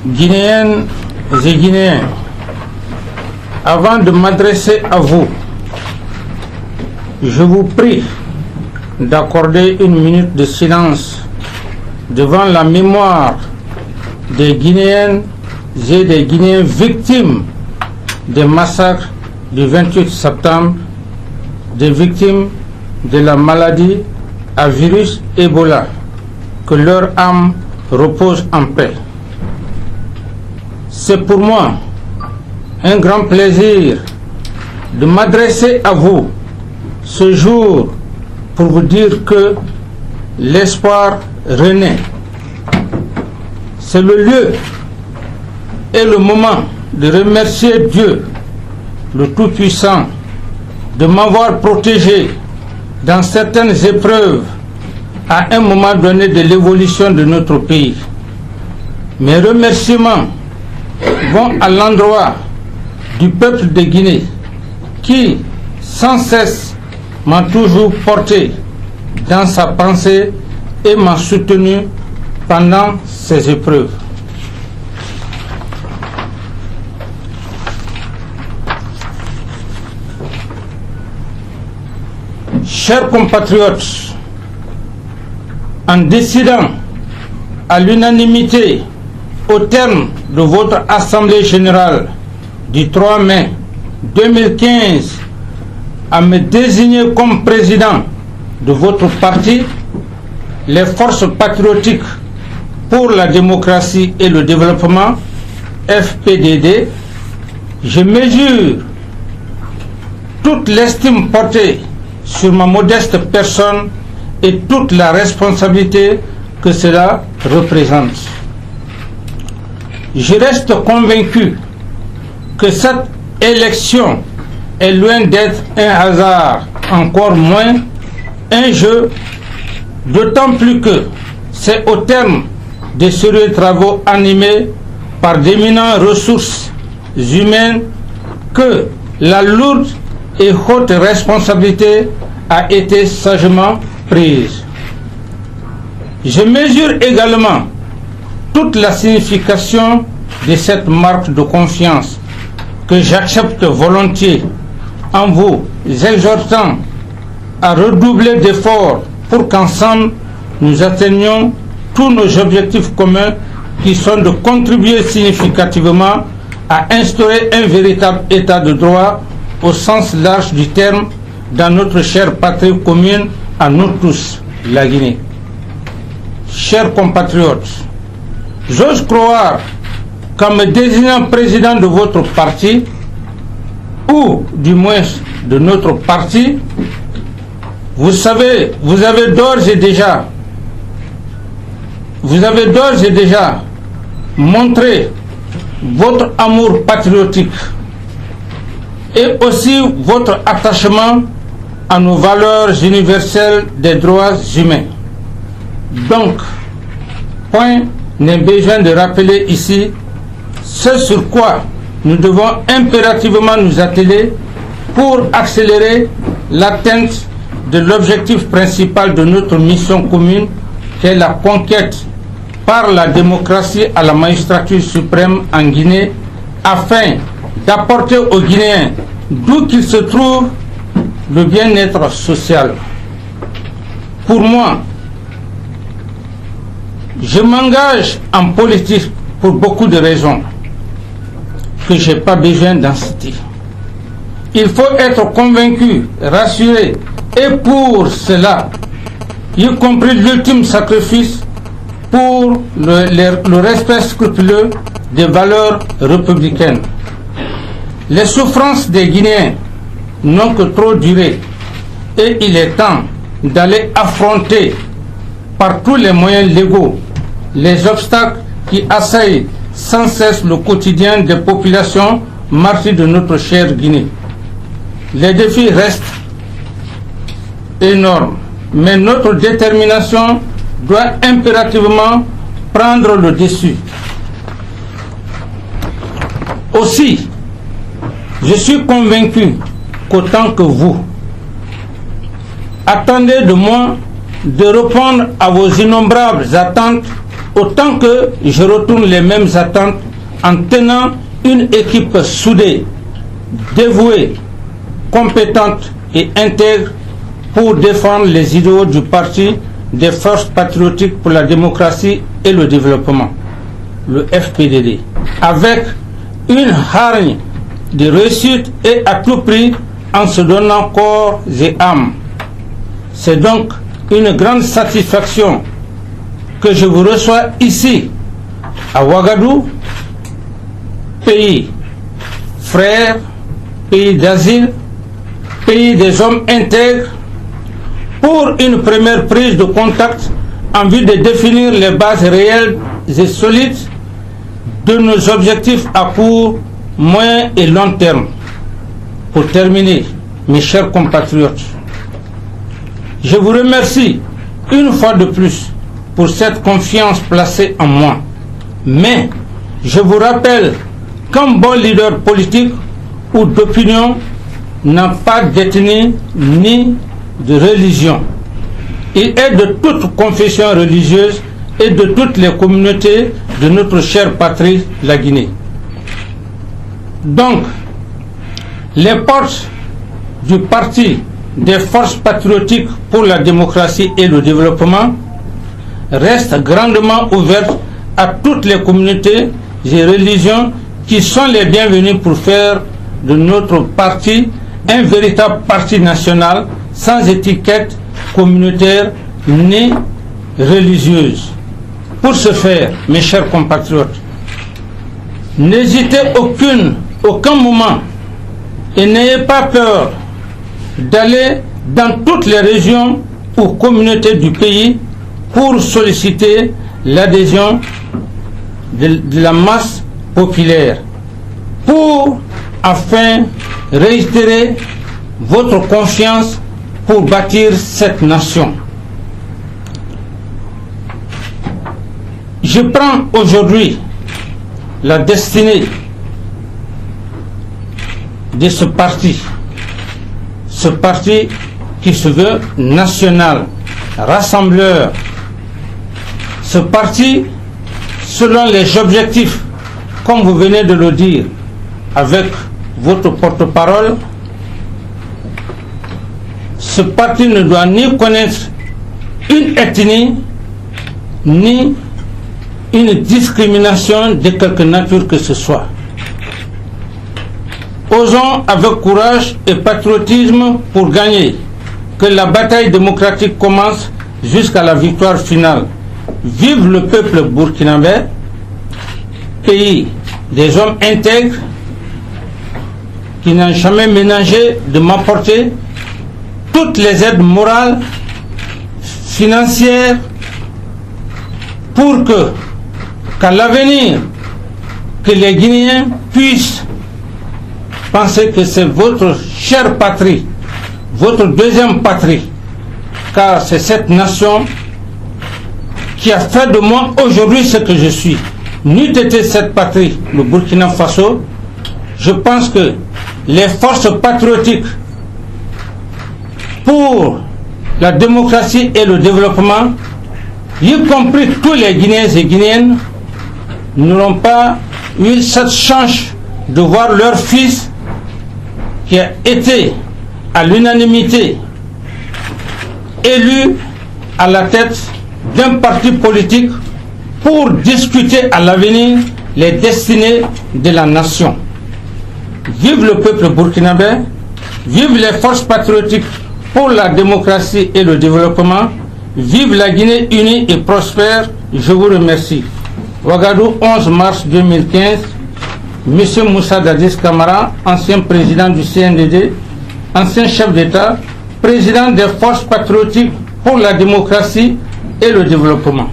Guinéennes et Guinéens, avant de m'adresser à vous, je vous prie d'accorder une minute de silence devant la mémoire des Guinéennes et des Guinéens victimes des massacres du 28 septembre, des victimes de la maladie à virus Ebola. Que leur âme repose en paix. C'est pour moi un grand plaisir de m'adresser à vous ce jour pour vous dire que l'espoir renaît. C'est le lieu et le moment de remercier Dieu, le Tout-Puissant, de m'avoir protégé dans certaines épreuves à un moment donné de l'évolution de notre pays. Mes remerciements vont à l'endroit du peuple de Guinée qui, sans cesse, m'a toujours porté dans sa pensée et m'a soutenu pendant ces épreuves. Chers compatriotes, en décidant à l'unanimité au terme de votre Assemblée générale du 3 mai 2015 à me désigner comme président de votre parti, les forces patriotiques pour la démocratie et le développement, FPDD, je mesure toute l'estime portée sur ma modeste personne et toute la responsabilité que cela représente. Je reste convaincu que cette élection est loin d'être un hasard, encore moins un jeu, d'autant plus que c'est au terme de sérieux travaux animés par d'éminentes ressources humaines que la lourde et haute responsabilité a été sagement prise. Je mesure également toute la signification de cette marque de confiance que j'accepte volontiers en vous exhortant à redoubler d'efforts pour qu'ensemble nous atteignions tous nos objectifs communs qui sont de contribuer significativement à instaurer un véritable état de droit au sens large du terme dans notre chère patrie commune à nous tous, la Guinée. Chers compatriotes, j'ose croire qu'en me désignant président de votre parti, ou du moins de notre parti, vous avez d'ores et déjà montré votre amour patriotique et aussi votre attachement à nos valeurs universelles des droits humains. Donc, point n'est besoin de rappeler ici ce sur quoi nous devons impérativement nous atteler pour accélérer l'atteinte de l'objectif principal de notre mission commune, qui est la conquête par la démocratie à la magistrature suprême en Guinée, afin d'apporter aux Guinéens, d'où qu'ils se trouvent, le bien-être social. Pour moi, je m'engage en politique pour beaucoup de raisons que je n'ai pas besoin d'en citer. Il faut être convaincu, rassuré, et pour cela, y compris l'ultime sacrifice pour le respect scrupuleux des valeurs républicaines. Les souffrances des Guinéens n'ont que trop duré et il est temps d'aller affronter par tous les moyens légaux les obstacles qui assaillent sans cesse le quotidien des populations martyres de notre chère Guinée. Les défis restent énormes, mais notre détermination doit impérativement prendre le dessus. Aussi, je suis convaincu qu'autant que vous, attendez de moi de répondre à vos innombrables attentes autant que je retourne les mêmes attentes en tenant une équipe soudée, dévouée, compétente et intègre pour défendre les idéaux du parti des forces patriotiques pour la démocratie et le développement, le FPDD, avec une hargne de réussite et à tout prix en se donnant corps et âme. C'est donc une grande satisfaction que je vous reçois ici, à Ouagadougou, pays frère, pays d'asile, pays des hommes intègres, pour une première prise de contact en vue de définir les bases réelles et solides de nos objectifs à court, moyen et long terme. Pour terminer, mes chers compatriotes, je vous remercie une fois de plus pour cette confiance placée en moi. Mais je vous rappelle qu'un bon leader politique ou d'opinion n'a pas d'ethnie ni de religion. Il est de toute confession religieuse et de toutes les communautés de notre chère patrie, la Guinée. Donc, les portes du Parti des forces patriotiques pour la démocratie et le développement restent grandement ouvertes à toutes les communautés et religions qui sont les bienvenues pour faire de notre parti un véritable parti national sans étiquette communautaire ni religieuse. Pour ce faire, mes chers compatriotes, n'hésitez aucun moment et n'ayez pas peur d'aller dans toutes les régions ou communautés du pays pour solliciter l'adhésion de la masse populaire, pour enfin réitérer votre confiance pour bâtir cette nation. Je prends aujourd'hui la destinée de ce parti qui se veut national, rassembleur. Ce parti, selon les objectifs, comme vous venez de le dire, avec votre porte-parole, ce parti ne doit ni connaître une ethnie, ni une discrimination de quelque nature que ce soit. Osons avec courage et patriotisme pour gagner, que la bataille démocratique commence jusqu'à la victoire finale. Vive le peuple burkinabé, pays des hommes intègres qui n'ont jamais ménagé de m'apporter toutes les aides morales, financières, pour qu'à l'avenir, que les Guinéens puissent penser que c'est votre chère patrie, votre deuxième patrie, car c'est cette nation qui a fait de moi aujourd'hui ce que je suis. N'eût été cette patrie, le Burkina Faso, je pense que les forces patriotiques pour la démocratie et le développement, y compris tous les Guinéens et Guinéennes, n'auront pas eu cette chance de voir leur fils qui a été à l'unanimité élu à la tête d'un parti politique pour discuter à l'avenir les destinées de la nation. Vive le peuple burkinabé, vive les forces patriotiques pour la démocratie et le développement, vive la Guinée unie et prospère. Je vous remercie. Ouagadougou, 11 mars 2015, M. Moussa Dadis Camara, ancien président du CNDD, ancien chef d'État, président des forces patriotiques pour la démocratie et le développement.